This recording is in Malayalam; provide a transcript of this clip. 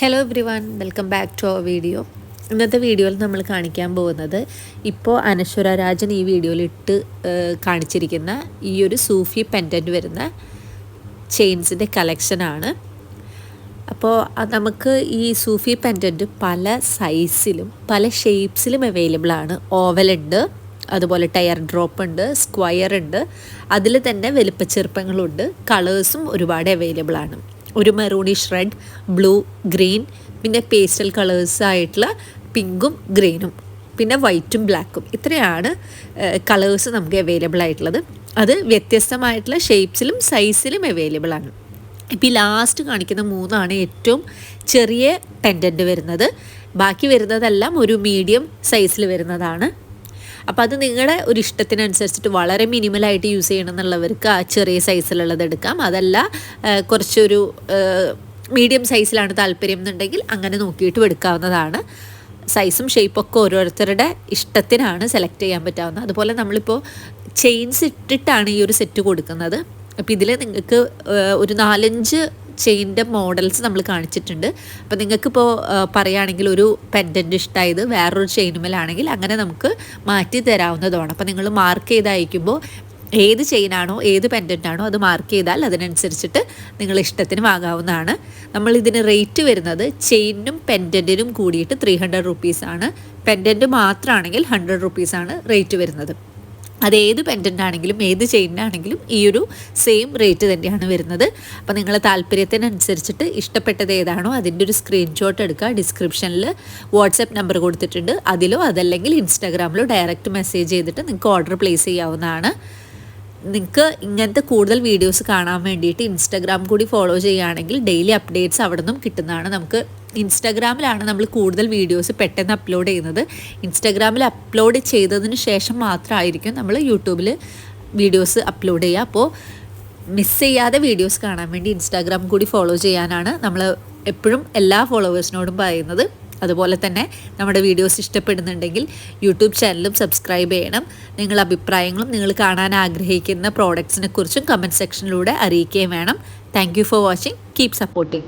Hello everyone, welcome back to our video. ഇന്നത്തെ വീഡിയോയിൽ നമ്മൾ കാണിക്കാൻ പോകുന്നത് ഇപ്പോൾ അനശ്വര രാജൻ ഈ വീഡിയോയിൽ കാണിച്ചിരിക്കുന്ന ഈ ഒരു സൂഫി പെൻഡൻറ്റ് വരുന്ന ചെയിൻസിൻ്റെ കളക്ഷനാണ്. അപ്പോൾ നമുക്ക് ഈ സൂഫി പെൻഡൻറ്റ് പല സൈസിലും പല ഷേപ്സിലും അവൈലബിൾ ആണ്. ഓവലുണ്ട്, അതുപോലെ ടയർ ഡ്രോപ്പ് ഉണ്ട്, സ്ക്വയർ ഉണ്ട്, അതിൽ തന്നെ വലിപ്പച്ചെറുപ്പങ്ങളുണ്ട്. കളേഴ്സും ഒരുപാട് അവൈലബിൾ ആണ്. ഒരു മെറൂണിഷ് റെഡ്, ബ്ലൂ, ഗ്രീൻ, പിന്നെ പേസ്റ്റൽ കളേഴ്സായിട്ടുള്ള പിങ്കും ഗ്രീനും, പിന്നെ വൈറ്റും ബ്ലാക്കും. ഇത്രയാണ് കളേഴ്സ് നമുക്ക് അവൈലബിൾ ആയിട്ടുള്ളത്. അത് വ്യത്യസ്തമായിട്ടുള്ള ഷേപ്സിലും സൈസിലും അവൈലബിൾ ആണ്. ഇപ്പോൾ ഈ ലാസ്റ്റ് കാണിക്കുന്ന 3 ഏറ്റവും ചെറിയ പെൻഡൻറ്റ് വരുന്നത്. ബാക്കി വരുന്നതെല്ലാം ഒരു മീഡിയം സൈസിൽ വരുന്നതാണ്. അപ്പോൾ അത് നിങ്ങളുടെ ഒരു ഇഷ്ടത്തിനനുസരിച്ചിട്ട് വളരെ മിനിമലായിട്ട് യൂസ് ചെയ്യണം എന്നുള്ളവർക്ക് ആ ചെറിയ സൈസിലുള്ളത് എടുക്കാം. അതല്ല കുറച്ചൊരു മീഡിയം സൈസിലാണ് താല്പര്യം എന്നുണ്ടെങ്കിൽ അങ്ങനെ നോക്കിയിട്ട് എടുക്കാവുന്നതാണ്. സൈസും ഷേപ്പൊക്കെ ഓരോരുത്തരുടെ ഇഷ്ടത്തിനാണ് സെലക്ട് ചെയ്യാൻ പറ്റാവുന്നത്. അതുപോലെ നമ്മളിപ്പോൾ ചെയിൻസ് ഇട്ടിട്ടാണ് ഈ ഒരു സെറ്റ് കൊടുക്കുന്നത്. അപ്പോൾ ഇതിൽ നിങ്ങൾക്ക് ഒരു 4-5 ചെയിൻ്റെ മോഡൽസ് നമ്മൾ കാണിച്ചിട്ടുണ്ട്. അപ്പോൾ നിങ്ങൾക്കിപ്പോൾ പറയുകയാണെങ്കിൽ ഒരു പെൻഡൻറ്റ് ഇഷ്ടമായത് വേറൊരു ചെയിനുമേലാണെങ്കിൽ അങ്ങനെ നമുക്ക് മാറ്റി തരാവുന്നതാണ്. അപ്പോൾ നിങ്ങൾ മാർക്ക് ചെയ്ത് അയക്കുമ്പോൾ ഏത് ചെയിനാണോ ഏത് പെൻഡൻറ്റാണോ അത് മാർക്ക് ചെയ്താൽ അതിനനുസരിച്ചിട്ട് നിങ്ങൾ ഇഷ്ടത്തിന് വാങ്ങാവുന്നതാണ്. നമ്മളിതിന് റേറ്റ് വരുന്നത് ചെയിനും പെൻഡൻറ്റിനും കൂടിയിട്ട് 300 റുപ്പീസാണ്. പെൻഡൻറ്റ് മാത്രമാണെങ്കിൽ 100 റുപ്പീസാണ് റേറ്റ് വരുന്നത്. അതേത് പെൻഡൻ്റ് ആണെങ്കിലും ഏത് ചെയിനാണെങ്കിലും ഈ ഒരു സെയിം റേറ്റ് തന്നെയാണ് വരുന്നത്. അപ്പോൾ നിങ്ങളെ താല്പര്യത്തിനനുസരിച്ചിട്ട് ഇഷ്ടപ്പെട്ടത് ഏതാണോ അതിൻ്റെ ഒരു സ്ക്രീൻഷോട്ട് എടുക്കുക. ഡിസ്ക്രിപ്ഷനിൽ വാട്സപ്പ് നമ്പർ കൊടുത്തിട്ടുണ്ട്. അതിലോ അതല്ലെങ്കിൽ ഇൻസ്റ്റാഗ്രാമിലോ ഡയറക്റ്റ് മെസ്സേജ് ചെയ്തിട്ട് നിങ്ങൾക്ക് ഓർഡർ പ്ലേസ് ചെയ്യാവുന്നതാണ്. നിങ്ങൾക്ക് ഇങ്ങനത്തെ കൂടുതൽ വീഡിയോസ് കാണാൻ വേണ്ടിയിട്ട് ഇൻസ്റ്റാഗ്രാം കൂടി ഫോളോ ചെയ്യുകയാണെങ്കിൽ ഡെയിലി അപ്ഡേറ്റ്സ് അവിടെ നിന്നും കിട്ടുന്നതാണ്. നമുക്ക് ഇൻസ്റ്റാഗ്രാമിലാണ് നമ്മൾ കൂടുതൽ വീഡിയോസ് പെട്ടെന്ന് അപ്ലോഡ് ചെയ്യുന്നത്. ഇൻസ്റ്റാഗ്രാമിൽ അപ്ലോഡ് ചെയ്തതിന് ശേഷം മാത്രമായിരിക്കും നമ്മൾ യൂട്യൂബിൽ വീഡിയോസ് അപ്ലോഡ് ചെയ്യുക. അപ്പോൾ മിസ് ചെയ്യാതെ വീഡിയോസ് കാണാൻ വേണ്ടി ഇൻസ്റ്റാഗ്രാം കൂടി ഫോളോ ചെയ്യാനാണ് നമ്മൾ എപ്പോഴും എല്ലാ ഫോളോവേഴ്സിനോടും പറയുന്നത്. അതുപോലെ തന്നെ നമ്മുടെ വീഡിയോസ് ഇഷ്ടപ്പെടുന്നുണ്ടെങ്കിൽ യൂട്യൂബ് ചാനലും സബ്സ്ക്രൈബ് ചെയ്യണം. നിങ്ങളുടെ അഭിപ്രായങ്ങളും നിങ്ങൾ കാണാൻ ആഗ്രഹിക്കുന്ന പ്രോഡക്ട്സിനെ കുറിച്ചും കമൻറ്റ് സെക്ഷനിലൂടെ അറിയിക്കുകയും വേണം. Thank you for watching. Keep supporting.